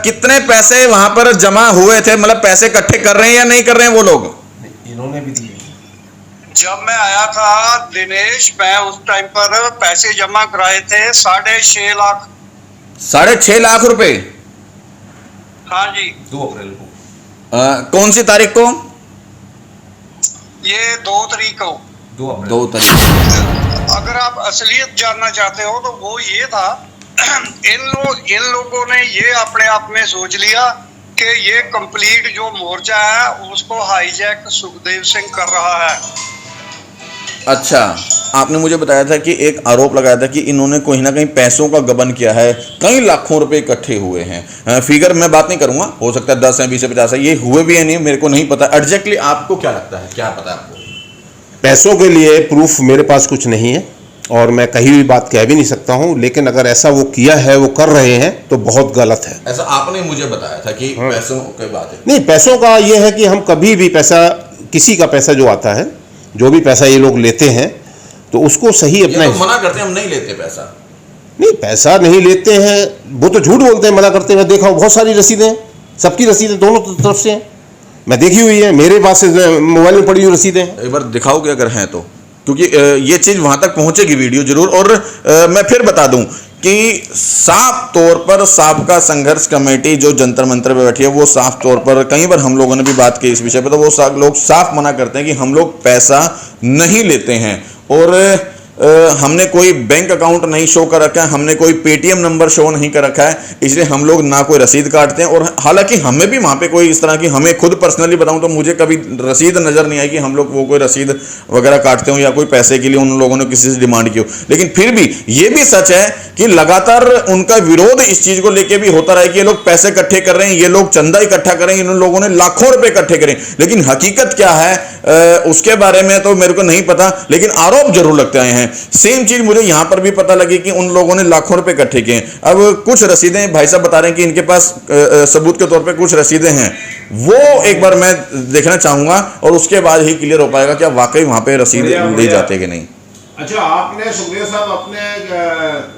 कितने पैसे वहां पर जमा हुए थे, मतलब पैसे इकट्ठे कर रहे हैं या नहीं कर रहे हैं वो लोग? इन्होंने भी दिए। जब मैं आया था दिनेश, मैं उस टाइम पर पैसे जमा कराए थे 6.5 लाख। 6.5 लाख रुपए? हाँ जी। 2 अप्रैल को। कौन सी तारीख को? ये 2 तारीख को। 2 तारीख। अगर आप असलियत जानना चाहते हो तो वो ये था, इन लोगों ने ये अपने आप में सोच लिया कि ये कंप्लीट जो मोर्चा है उसको हाईजैक सुखदेव सिंह कर रहा है। अच्छा, आपने मुझे बताया था कि एक आरोप लगाया था कि इन्होंने कहीं ना कहीं पैसों का गबन किया है, कई लाखों रुपए इकट्ठे हुए हैं। फिगर मैं बात नहीं करूंगा, हो सकता है 10 है, 20 है, 50 है, ये हुए भी है नहीं, मेरे को नहीं पता एग्जैक्टली। आपको क्या लगता है, क्या पता है आपको? पैसों के लिए प्रूफ मेरे पास कुछ नहीं है और मैं कहीं भी बात कह भी नहीं सकता हूं, लेकिन अगर ऐसा वो किया है, वो कर रहे हैं तो बहुत गलत है। ऐसा आपने मुझे बताया था कि पैसों की बात है। नहीं, पैसों का ये है कि हम कभी भी पैसा, किसी का पैसा जो आता है, जो भी पैसा ये लोग लेते हैं तो उसको सही अपना, तो मना करते हैं हम नहीं लेते पैसा। नहीं, पैसा नहीं लेते हैं वो तो झूठ बोलते हैं, मना करते हैं। मैं देखा हूं बहुत सारी रसीदें, सबकी रसीदें दोनों तरफ से हैं, मैं देखी हुई है, मेरे पास मोबाइल में पड़ी हुई रसीदें। एक बार दिखाओगे अगर हैं तो, क्योंकि ये चीज़ वहां तक पहुंचेगी वीडियो जरूर। और मैं फिर बता दूं कि साफ तौर पर साबका संघर्ष कमेटी जो जंतर मंतर पे बैठी है, वो साफ तौर पर, कई बार हम लोगों ने भी बात की इस विषय पे, तो वो लोग साफ मना करते हैं कि हम लोग पैसा नहीं लेते हैं। और हमने कोई बैंक अकाउंट नहीं शो कर रखा है, हमने कोई पेटीएम नंबर शो नहीं कर रखा है, इसलिए हम लोग ना कोई रसीद काटते हैं। और हालांकि हमें भी वहाँ पे कोई इस तरह की, हमें खुद पर्सनली बताऊं तो मुझे कभी रसीद नज़र नहीं आई कि हम लोग वो कोई रसीद वगैरह काटते हो या कोई पैसे के लिए उन लोगों ने किसी से डिमांड की हो। लेकिन फिर भी ये भी सच है कि लगातार उनका विरोध इस चीज़ को लेकर भी होता रहा कि ये लोग पैसे इकट्ठे कर रहे हैं, ये लोग चंदा इकट्ठा करें, इन लोगों ने लाखों रुपये इकट्ठे करें। लेकिन हकीकत क्या है उसके बारे में तो मेरे को नहीं पता, लेकिन आरोप जरूर लगते आए हैं। सेम चीज मुझे यहां पर भी पता लगी कि उन लोगों ने लाखों रुपए इकट्ठे किए। अब कुछ रसीदें भाई साहब बता रहे हैं कि इनके पास सबूत के तौर पे कुछ रसीदें हैं, वो एक बार मैं देखना चाहूंगा और उसके बाद ही क्लियर हो पाएगा कि वाकई वहां पे रसीद दी जाते कि नहीं। अच्छा, आपने सुखदेव साहब अपने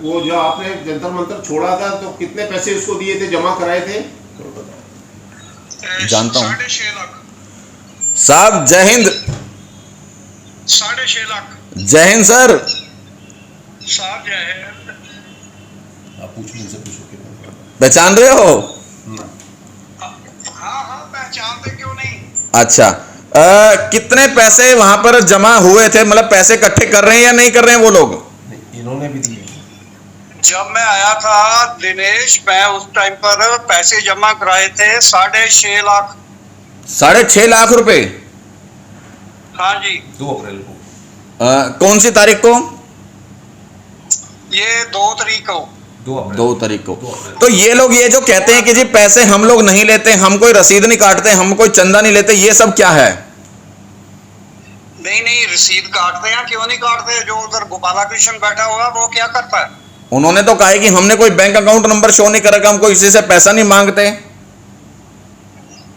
वो जो आपने जंतर मंतर छोड़ा था तो कितने पैसे उसको दिए थे, जमा कराए थे? जानता हूं 6.5 लाख साहब। जय हिंद। 6.5 लाख। जय हिंद सर। साहब जय हिंद। आप मुझसे पूछो कि पहचान रहे हो? हाँ पहचानते क्यों नहीं। अच्छा, कितने पैसे वहां पर जमा हुए थे, मतलब पैसे इकट्ठे कर रहे हैं या नहीं कर रहे हैं वो लोग? इन्होंने भी दिए। जब मैं आया था दिनेश, मैं उस टाइम पर पैसे जमा कराए थे 6.5 लाख। 6.5 लाख रुपए? हाँ जी। 2 अप्रैल को। कौन सी तारीख को? ये 2 तारीख को। 2 तारीख को। तो ये लोग ये जो कहते हैं कि जी पैसे हम लोग नहीं लेते, हम कोई रसीद नहीं काटते, हम कोई चंदा नहीं लेते, ये सब क्या है? नहीं, रसीद काटते हैं, क्यों नहीं काटते? जो उधर गोपाला कृष्ण बैठा हुआ वो क्या करता है? उन्होंने तो कहा है कि हमने कोई बैंक अकाउंट नंबर शो नहीं कर रखा, हम कोई किसी से पैसा नहीं मांगते।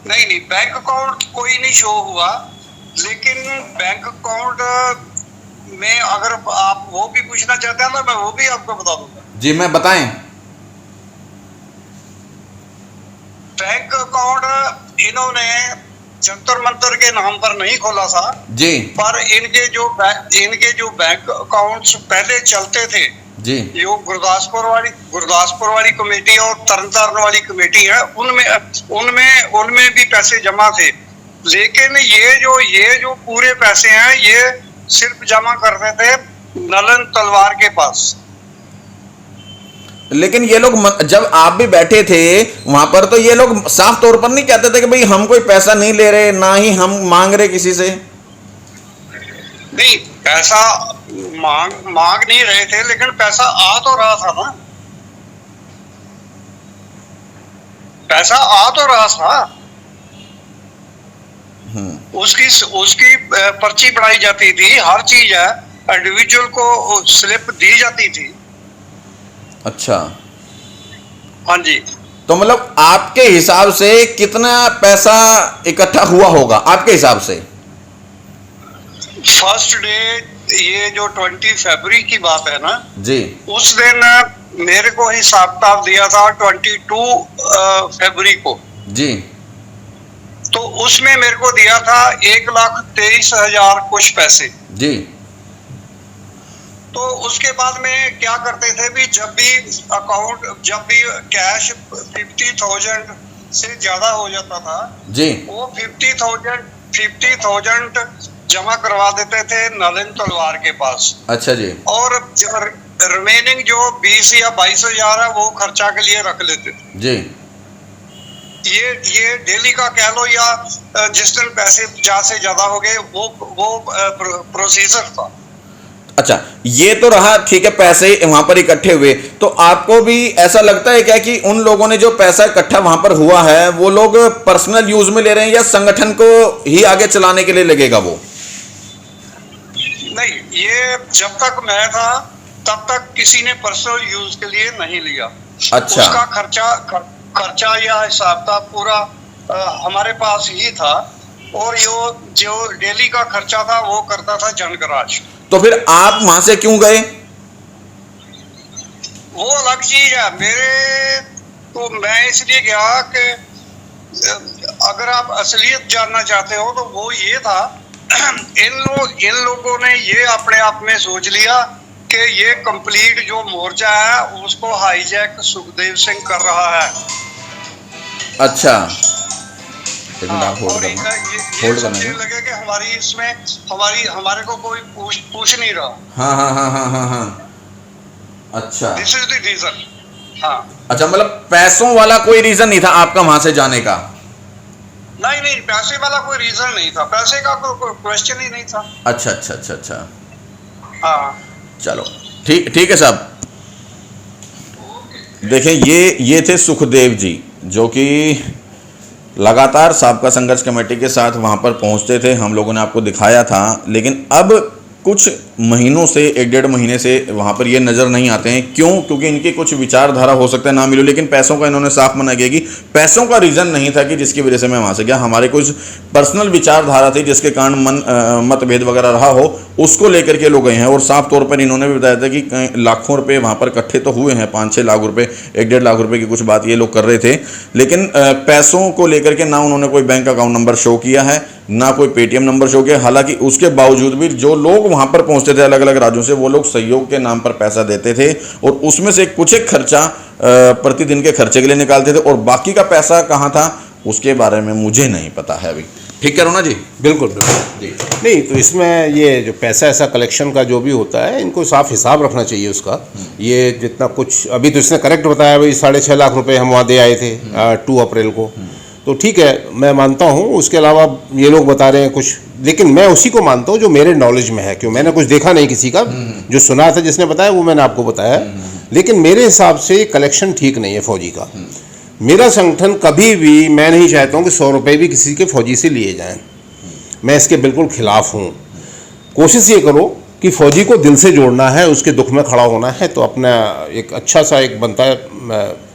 नहीं, बैंक अकाउंट कोई नहीं शो हुआ, लेकिन बैंक अकाउंट में अगर आप वो भी पूछना चाहते हैं ना, मैं वो भी आपको बता दूंगा। जी, मैं बताएं। बैंक अकाउंट इन्होंने जंतर मंतर के नाम पर नहीं खोला था जी, पर इनके जो बैंक अकाउंट्स पहले चलते थे जी, जो गुरदासपुर वाली कमेटी और तरनतारन वाली कमेटी है, उनमें भी पैसे जमा थे। लेकिन ये जो पूरे पैसे हैं ये सिर्फ जमा करते थे नलन तलवार के पास। लेकिन ये लोग जब आप भी बैठे थे वहां पर तो ये लोग साफ तौर पर नहीं कहते थे कि भाई हम कोई पैसा नहीं ले रहे, ना ही हम मांग रहे किसी से? नहीं, पैसा मांग नहीं रहे थे, लेकिन पैसा आ तो रहा था ना, पैसा आ तो रहा था। उसकी पर्ची बनाई जाती थी, हर चीज है, इंडिविजुअल को स्लिप दी जाती थी। अच्छा, हाँ जी। तो मतलब आपके हिसाब से कितना पैसा इकट्ठा हुआ होगा आपके हिसाब से? फर्स्ट डे ये जो 20 फरवरी की बात है ना, जी उस दिन मेरे को हिसाब किताब दिया था 22 फरवरी को। जी तो उसमें मेरे को दिया था 1,23,000 कुछ पैसे। जी। तो उसके बाद में क्या करते थे भी, जब भी कैश 50,000 से ज्यादा हो जाता था जी वो 50,000 जमा करवा देते थे नलिन तलवार के पास। अच्छा जी। और जो रिमेनिंग जो 20 या 22,000 है वो खर्चा के लिए रख लेते थे। जी ये डेली का कह लो या जिस दिन पैसे 50 से ज्यादा हो गए वो प्रोसीजर था। अच्छा, ये तो रहा ठीक है, पैसे वहां पर इकट्ठे हुए, तो आपको भी ऐसा लगता है क्या कि उन लोगों ने जो पैसा इकट्ठा वहां पर हुआ है वो लोग पर्सनल यूज में ले रहे हैं या संगठन को ही आगे चलाने के लिए लगेगा वो? नहीं, ये जब तक मैं था तब तक किसी ने पर्सनल यूज के लिए नहीं लिया। अच्छा। उसका खर्चा या हिसाब था पूरा हमारे पास ही था, और जो डेली का खर्चा था वो करता था जनगराज। तो फिर आप वहां से क्यों गए? वो अलग चीज है। तो मैं इसलिए गया कि अगर आप असलियत जानना चाहते हो तो वो ये था, इन लोगों ने ये अपने आप में सोच लिया कि ये कंप्लीट जो मोर्चा है उसको हाईजैक सुखदेव सिंह कर रहा है। अच्छा, एक मिनट आप होल्ड और करना, ये होल्ड समझने करना। लगे कि हमारी इसमें हमारे को कोई पूछ नहीं रहा। हाँ हाँ हाँ हाँ हाँ हाँ। अच्छा दिस इज द रीजन। हाँ, अच्छा, मतलब पैसों वाला कोई रीजन नहीं था आपका वहां से जाने का? नहीं, पैसे वाला कोई रीजन नहीं था, पैसे का कोई क्वेश्चन ही नहीं था। अच्छा अच्छा अच्छा अच्छा, हाँ, चलो ठीक है साहब। देखें, ये थे सुखदेव जी, जो कि लगातार साबका संघर्ष कमेटी के साथ वहां पर पहुंचते थे, हम लोगों ने आपको दिखाया था। लेकिन अब कुछ महीनों से, 1-1.5 महीने से वहां पर ये नज़र नहीं आते हैं। क्यों? क्योंकि इनकी कुछ विचारधारा हो सकता है ना मिले, लेकिन पैसों का इन्होंने साफ मना किया कि पैसों का रीज़न नहीं था कि जिसकी वजह से मैं वहां से गया। हमारे कुछ पर्सनल विचारधारा थी जिसके कारण मतभेद वगैरह रहा हो, उसको लेकर के लोग गए हैं। और साफ तौर पर इन्होंने भी बताया था कि लाखों रुपये वहाँ पर इकट्ठे तो हुए हैं, 5-6 लाख रुपये, 1-1.5 लाख रुपये की कुछ बात ये लोग कर रहे थे। लेकिन पैसों को लेकर के ना उन्होंने कोई बैंक अकाउंट नंबर शो किया है, ना कोई पेटीएम नंबर शो किया। हालांकि उसके बावजूद भी जो लोग वहां पर पहुंचते थे अलग अलग राज्यों से, वो लोग सहयोग के नाम पर पैसा देते थे और उसमें से कुछ एक खर्चा प्रतिदिन के खर्चे के लिए निकालते थे, और बाकी का पैसा कहाँ था उसके बारे में मुझे नहीं पता है अभी। ठीक करो ना जी? बिल्कुल जी। नहीं, तो इसमें ये जो पैसा ऐसा कलेक्शन का जो भी होता है, इनको साफ हिसाब रखना चाहिए उसका। ये जितना कुछ अभी तो इसने करेक्ट बताया भाई, 6.5 लाख रुपए हम वहाँ दे आए थे 2 अप्रैल को, तो ठीक है, मैं मानता हूँ। उसके अलावा ये लोग बता रहे हैं कुछ, लेकिन मैं उसी को मानता हूँ जो मेरे नॉलेज में है, क्यों मैंने कुछ देखा नहीं किसी का, जो सुना था जिसने बताया वो मैंने आपको बताया। लेकिन मेरे हिसाब से कलेक्शन ठीक नहीं है फौजी का। मेरा संगठन कभी भी, मैं नहीं चाहता हूँ कि 100 रुपये भी किसी के फौजी से लिए जाएं। मैं इसके बिल्कुल खिलाफ हूँ। कोशिश ये करो कि फौजी को दिल से जोड़ना है, उसके दुख में खड़ा होना है, तो अपना एक अच्छा सा एक बनता है।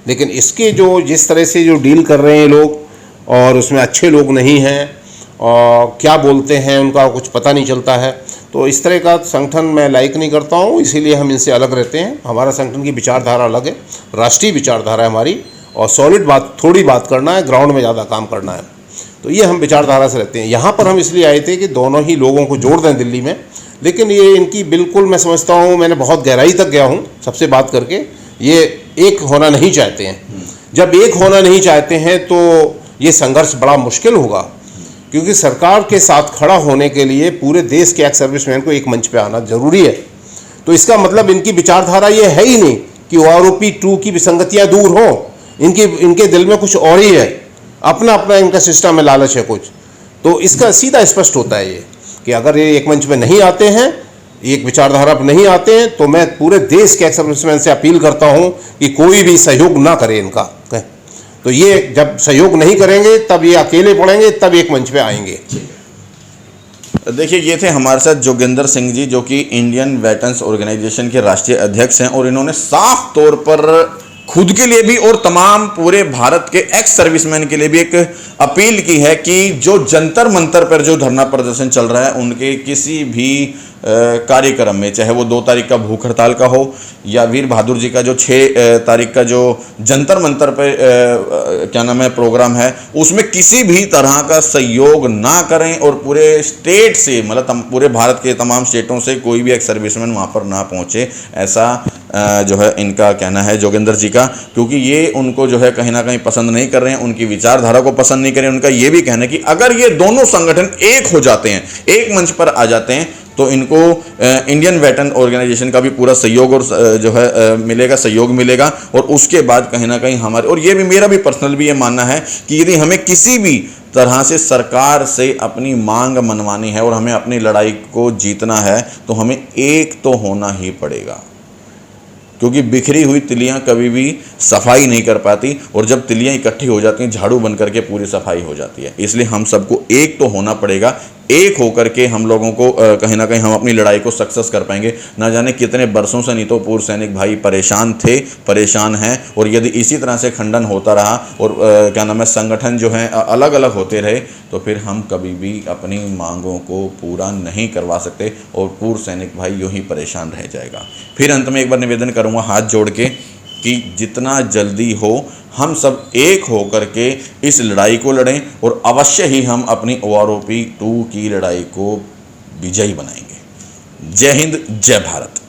लेकिन इसके जो जिस तरह से जो डील कर रहे हैं लोग, और उसमें अच्छे लोग नहीं हैं, और क्या बोलते हैं उनका कुछ पता नहीं चलता है, तो इस तरह का संगठन मैं लाइक नहीं करता हूँ। इसीलिए हम इनसे अलग रहते हैं। हमारा संगठन की विचारधारा अलग है, राष्ट्रीय विचारधारा है हमारी, और सॉलिड बात, थोड़ी बात करना है, ग्राउंड में ज़्यादा काम करना है। तो ये हम विचारधारा से रहते हैं। यहाँ पर हम इसलिए आए थे कि दोनों ही लोगों को जोड़ दें दिल्ली में, लेकिन ये इनकी बिल्कुल, मैं समझता हूँ, मैंने बहुत गहराई तक गया हूँ सबसे बात करके, ये एक होना नहीं चाहते हैं। जब एक होना नहीं चाहते हैं तो ये संघर्ष बड़ा मुश्किल होगा, क्योंकि सरकार के साथ खड़ा होने के लिए पूरे देश के एक्स सर्विसमैन को एक मंच पे आना जरूरी है। तो इसका मतलब इनकी विचारधारा ये है ही नहीं कि OROP 2 की विसंगतियाँ दूर हो, इनके दिल में कुछ और ही है, अपना अपना इनका सिस्टम में लालच है कुछ। तो इसका सीधा स्पष्ट होता है ये कि अगर ये एक मंच पे नहीं आते हैं, एक विचारधारा पर नहीं आते हैं, तो मैं पूरे देश के एक्स सर्विसमैन से अपील करता हूँ कि कोई भी सहयोग ना करे इनका। तो ये जब सहयोग नहीं करेंगे तब ये अकेले पड़ेंगे, तब एक मंच पे आएंगे। देखिए, ये थे हमारे साथ जोगिंदर सिंह जी, जो कि इंडियन वेटरन्स ऑर्गेनाइजेशन के राष्ट्रीय अध्यक्ष हैं, और इन्होंने साफ तौर पर खुद के लिए भी और तमाम पूरे भारत के एक्स सर्विसमैन के लिए भी एक अपील की है कि जो जंतर मंतर पर जो धरना प्रदर्शन चल रहा है, उनके किसी भी कार्यक्रम में, चाहे वो 2 तारीख का भूख हड़ताल का हो या वीर बहादुर जी का जो 6 तारीख का जो जंतर मंतर पे क्या नाम है प्रोग्राम है, उसमें किसी भी तरह का सहयोग ना करें और पूरे स्टेट से, मतलब पूरे भारत के तमाम स्टेटों से कोई भी एक सर्विसमैन वहाँ पर ना पहुँचे, ऐसा जो है इनका कहना है जोगेंद्र जी का, क्योंकि ये उनको जो है कहीं ना कहीं पसंद नहीं कर रहे हैं, उनकी विचारधारा को पसंद नहीं कर रहे हैं। उनका ये भी कहना है कि अगर ये दोनों संगठन एक हो जाते हैं, एक मंच पर आ जाते हैं, तो इनको इंडियन वेटरन ऑर्गेनाइजेशन का भी पूरा सहयोग और जो है मिलेगा, सहयोग मिलेगा। और उसके बाद कहीं ना कहीं हमारे, और ये भी मेरा भी पर्सनल भी ये मानना है कि यदि हमें किसी भी तरह से सरकार से अपनी मांग मनवानी है और हमें अपनी लड़ाई को जीतना है, तो हमें एक तो होना ही पड़ेगा, क्योंकि बिखरी हुई तिलियां कभी भी सफाई नहीं कर पाती, और जब तिलियां इकट्ठी हो जाती हैं झाड़ू बन करके पूरी सफाई हो जाती है। इसलिए हम सबको एक तो होना पड़ेगा, एक होकर के हम लोगों को कहीं ना कहीं हम अपनी लड़ाई को सक्सेस कर पाएंगे। ना जाने कितने बरसों से नहीं तो पूर्व सैनिक भाई परेशान थे, परेशान हैं, और यदि इसी तरह से खंडन होता रहा और क्या नाम है संगठन जो है अलग अलग होते रहे, तो फिर हम कभी भी अपनी मांगों को पूरा नहीं करवा सकते और पूर्व सैनिक भाई यूं ही परेशान रह जाएगा। फिर अंत में एक बार निवेदन करूँगा हाथ जोड़ के कि जितना जल्दी हो हम सब एक होकर के इस लड़ाई को लड़ें, और अवश्य ही हम अपनी OROP 2 की लड़ाई को विजयी बनाएंगे। जय हिंद, जय भारत।